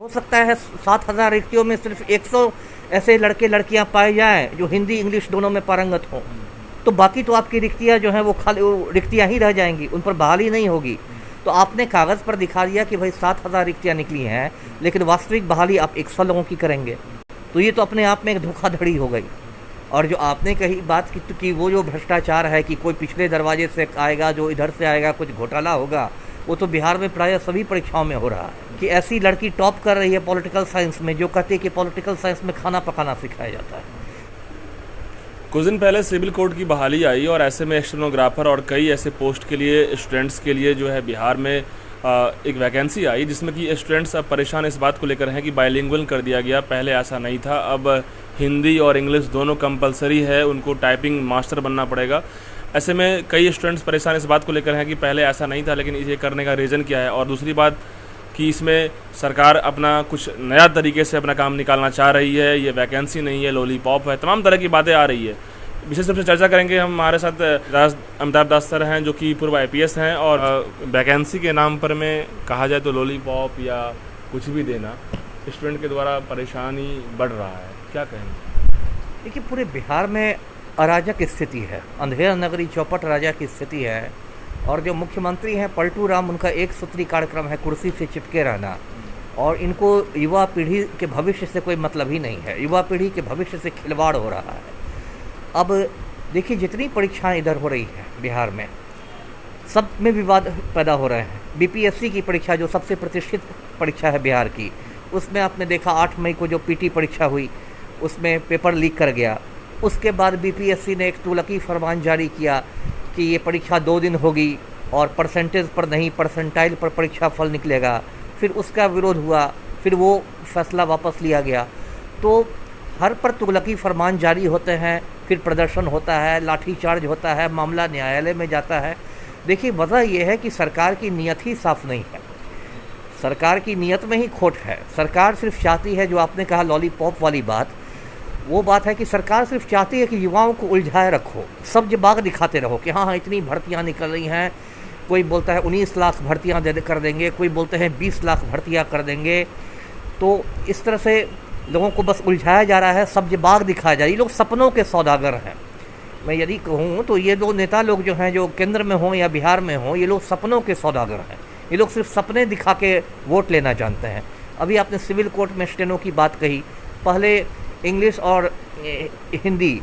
हो सकता है 7,000 रिक्तियों में सिर्फ 100 ऐसे लड़के लड़कियां पाए जाएं जो हिंदी इंग्लिश दोनों में पारंगत हों, तो बाकी तो आपकी रिक्तियां जो हैं वो खाली रिक्तियां ही रह जाएंगी, उन पर बहाली नहीं होगी। तो आपने कागज़ पर दिखा दिया कि भाई 7,000 रिक्तियां निकली हैं, लेकिन वास्तविक बहाली आप 100 लोगों की करेंगे, तो ये तो अपने आप में एक धोखाधड़ी हो गई। और जो आपने कही बात कि वो जो भ्रष्टाचार है कि कोई पिछले दरवाजे से आएगा, जो इधर से आएगा, कुछ घोटाला होगा, वो तो बिहार में प्रायः सभी परीक्षाओं में हो रहा है। कि ऐसी लड़की टॉप कर रही है पॉलिटिकल साइंस में, जो कहती है कि पॉलिटिकल साइंस में खाना पकाना सिखाया जाता है। कुछ दिन पहले सिविल कोर्ट की बहाली आई और ऐसे में स्टेनोग्राफर और कई ऐसे पोस्ट के लिए स्टूडेंट्स के लिए जो है बिहार में एक वैकेंसी आई, जिसमें कि स्टूडेंट्स अब परेशान इस बात को लेकर हैं कि बाइलिंगुअल कर दिया गया। पहले ऐसा नहीं था, अब हिंदी और इंग्लिश दोनों कंपलसरी है, उनको टाइपिंग मास्टर बनना पड़ेगा। ऐसे में कई स्टूडेंट्स परेशान इस बात को लेकर हैं कि पहले ऐसा नहीं था, लेकिन इसे करने का रीज़न क्या है। और दूसरी बात कि इसमें सरकार अपना कुछ नया तरीके से अपना काम निकालना चाह रही है, ये वैकेंसी नहीं है, लॉलीपॉप है, तमाम तरह की बातें आ रही है। विशेष रूप से चर्चा करेंगे हम, हमारे साथ अमिताभ दास सर हैं जो कि पूर्व IPS हैं। और वैकेंसी के नाम पर में कहा जाए तो लॉलीपॉप या कुछ भी देना स्टूडेंट के द्वारा परेशानी बढ़ रहा है, क्या कहेंगे? देखिए, पूरे बिहार में अराजक स्थिति है, अंधेर नगरी चौपट राजा की स्थिति है। और जो मुख्यमंत्री हैं पलटू राम, उनका एक सूत्री कार्यक्रम है कुर्सी से चिपके रहना, और इनको युवा पीढ़ी के भविष्य से कोई मतलब ही नहीं है। युवा पीढ़ी के भविष्य से खिलवाड़ हो रहा है। अब देखिए, जितनी परीक्षाएं इधर हो रही हैं बिहार में, सब में विवाद पैदा हो रहे हैं। BPSC की परीक्षा जो सबसे प्रतिष्ठित परीक्षा है बिहार की, उसमें आपने देखा 8 मई को जो PT परीक्षा हुई, उसमें पेपर लीक कर गया। उसके बाद BPSC ने एक तुगलकी फरमान जारी किया कि ये परीक्षा 2 दिन होगी और परसेंटेज पर नहीं, परसेंटाइल पर परीक्षा फल निकलेगा। फिर उसका विरोध हुआ, फिर वो फैसला वापस लिया गया। तो हर पर तुगलकी फरमान जारी होते हैं, फिर प्रदर्शन होता है, लाठीचार्ज होता है, मामला न्यायालय में जाता है। देखिए, वजह यह है कि सरकार की नीयत ही साफ नहीं है, सरकार की नीयत में ही खोट है। सरकार सिर्फ चाहती है, जो आपने कहा लॉलीपॉप वाली बात, वो बात है कि सरकार सिर्फ चाहती है कि युवाओं को उलझाए रखो, सब्ज बाग दिखाते रहो कि हाँ इतनी भर्तियां निकल रही हैं। कोई बोलता है 19 लाख भर्तियां कर देंगे, कोई बोलते हैं 20 लाख भर्तियां कर देंगे। तो इस तरह से लोगों को बस उलझाया जा रहा है, सब्ज बाग दिखाया जा रहा है। ये लोग सपनों के सौदागर हैं। मैं यदि कहूँ तो ये दो नेता लोग जो हैं, जो केंद्र में हों या बिहार में हों, ये लोग सपनों के सौदागर हैं। ये लोग सिर्फ सपने दिखा के वोट लेना जानते हैं। अभी आपने सिविल कोर्ट में स्टेनो की बात कही, पहले इंग्लिश और हिंदी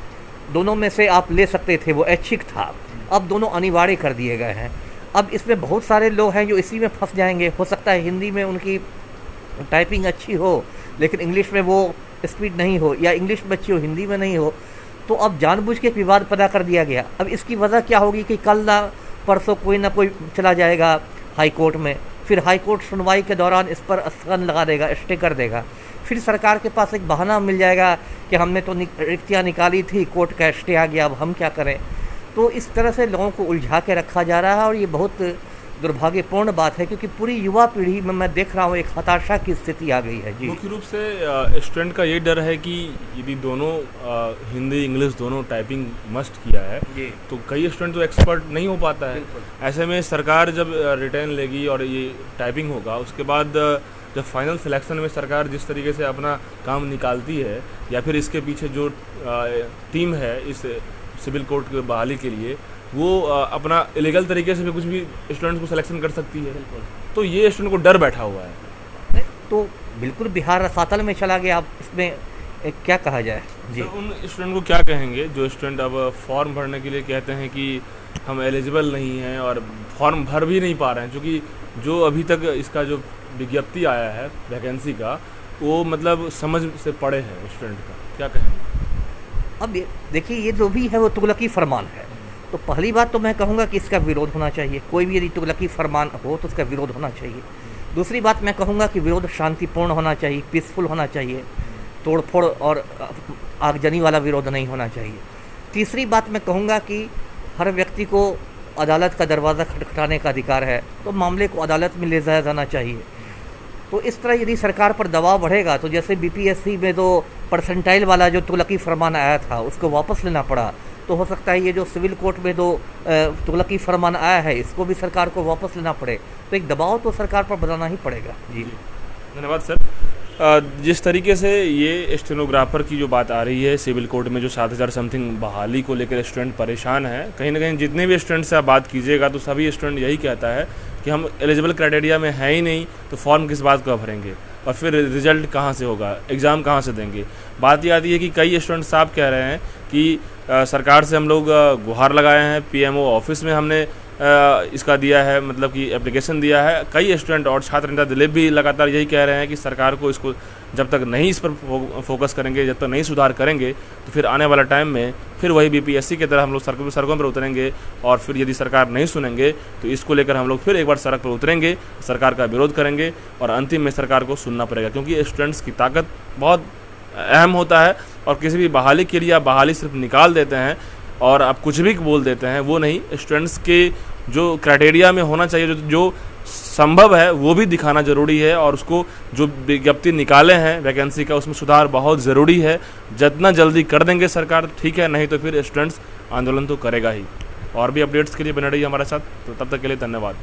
दोनों में से आप ले सकते थे, वो ऐच्छिक था। अब दोनों अनिवार्य कर दिए गए हैं। अब इसमें बहुत सारे लोग हैं जो इसी में फंस जाएंगे। हो सकता है हिंदी में उनकी टाइपिंग अच्छी हो, लेकिन इंग्लिश में वो स्पीड नहीं हो, या इंग्लिश में अच्छी हो हिंदी में नहीं हो। तो अब जानबूझ के विवाद पैदा कर दिया गया। अब इसकी वजह क्या होगी कि कल ना परसों कोई ना कोई चला जाएगा हाई कोर्ट में, फिर हाई कोर्ट सुनवाई के दौरान इस पर स्थगन लगा देगा, स्टे कर देगा। फिर सरकार के पास एक बहाना मिल जाएगा कि हमने तो रिक्तियाँ निकाली थी, कोर्ट का स्टे आ गया, अब हम क्या करें। तो इस तरह से लोगों को उलझा के रखा जा रहा है, और ये बहुत दुर्भाग्यपूर्ण बात है, क्योंकि पूरी युवा पीढ़ी में मैं देख रहा हूँ एक हताशा की स्थिति आ गई है। जी, मुख्य रूप से स्टूडेंट का ये डर है कि यदि दोनों हिंदी इंग्लिश दोनों टाइपिंग मस्ट किया है, तो कई स्टूडेंट तो एक्सपर्ट नहीं हो पाता है। ऐसे में सरकार जब रिटर्न लेगी और ये टाइपिंग होगा, उसके बाद जब फाइनल सिलेक्शन में सरकार जिस तरीके से अपना काम निकालती है, या फिर इसके पीछे जो टीम है इस सिविल कोर्ट की बहाली के लिए, वो अपना इलीगल तरीके से भी कुछ भी स्टूडेंट्स को सिलेक्शन कर सकती है। तो ये स्टूडेंट को डर बैठा हुआ है। तो बिल्कुल बिहार रसातल में चला गया। अब इसमें क्या कहा जाए? जी, तो उन स्टूडेंट को क्या कहेंगे जो स्टूडेंट अब फॉर्म भरने के लिए कहते हैं कि हम एलिजिबल नहीं हैं और फॉर्म भर भी नहीं पा रहे हैं, क्योंकि जो अभी तक इसका जो विज्ञप्ति आया है वैकेंसी का, वो मतलब समझ से पड़े हैं स्टूडेंट का, क्या कहेंगे? अब देखिए, ये जो भी है वो तुगलकी फरमान है। तो पहली बात तो मैं कहूँगा कि इसका विरोध होना चाहिए। कोई भी यदि तुगलकी फरमान हो तो उसका विरोध होना चाहिए। दूसरी बात मैं कहूँगा कि विरोध शांतिपूर्ण होना चाहिए, पीसफुल होना चाहिए, तोड़फोड़ और आगजनी वाला विरोध नहीं होना चाहिए। तीसरी बात मैं कहूँगा कि हर व्यक्ति को अदालत का दरवाज़ा खटखटाने का अधिकार है, तो मामले को अदालत में ले जाया जाना चाहिए। तो इस तरह यदि सरकार पर दबाव बढ़ेगा, तो जैसे BPSC में तो परसेंटाइल वाला जो तुगलकी फरमान आया था उसको वापस लेना पड़ा, तो हो सकता है ये जो सिविल कोर्ट में जो तुगलकी फरमान आया है इसको भी सरकार को वापस लेना पड़े। तो एक दबाव तो सरकार पर बनाना ही पड़ेगा। जी, धन्यवाद सर। जिस तरीके से ये स्टेनोग्राफर की जो बात आ रही है, सिविल कोड में जो 7,000 समथिंग बहाली को लेकर स्टूडेंट परेशान है, कहीं ना कहीं जितने भी स्टूडेंट से आप बात कीजिएगा तो सभी स्टूडेंट यही कहता है कि हम एलिजिबल क्राइटेरिया में है ही नहीं, तो फॉर्म किस बात का भरेंगे और फिर रिजल्ट कहाँ से होगा, एग्ज़ाम कहाँ से देंगे। बात ये आती है कि कई स्टूडेंट साहब कह रहे हैं कि सरकार से हम लोग गुहार लगाए हैं, पीएमओ ऑफिस में हमने इसका दिया है, मतलब कि एप्लीकेशन दिया है। कई स्टूडेंट और छात्र नेता दिलीप भी लगातार यही कह रहे हैं कि सरकार को इसको जब तक नहीं इस पर फोकस करेंगे, जब तक नहीं सुधार करेंगे, तो फिर आने वाला टाइम में फिर वही बीपीएससी की तरह हम लोग सड़कों पर उतरेंगे और फिर यदि सरकार नहीं सुनेंगे तो इसको लेकर हम लोग फिर एक बार सड़क पर उतरेंगे, सरकार का विरोध करेंगे और अंतिम में सरकार को सुनना पड़ेगा। क्योंकि स्टूडेंट्स की ताकत बहुत अहम होता है और किसी भी बहाली के लिए आप बहाली सिर्फ निकाल देते हैं और आप कुछ भी बोल देते हैं, वो नहीं। स्टूडेंट्स के जो क्राइटेरिया में होना चाहिए, जो संभव है वो भी दिखाना ज़रूरी है और उसको जो विज्ञप्ति निकाले हैं वैकेंसी का, उसमें सुधार बहुत ज़रूरी है। जितना जल्दी कर देंगे सरकार ठीक है, नहीं तो फिर स्टूडेंट्स आंदोलन तो करेगा ही। और भी अपडेट्स के लिए बने रहिए हमारे साथ, तो तब तक के लिए धन्यवाद।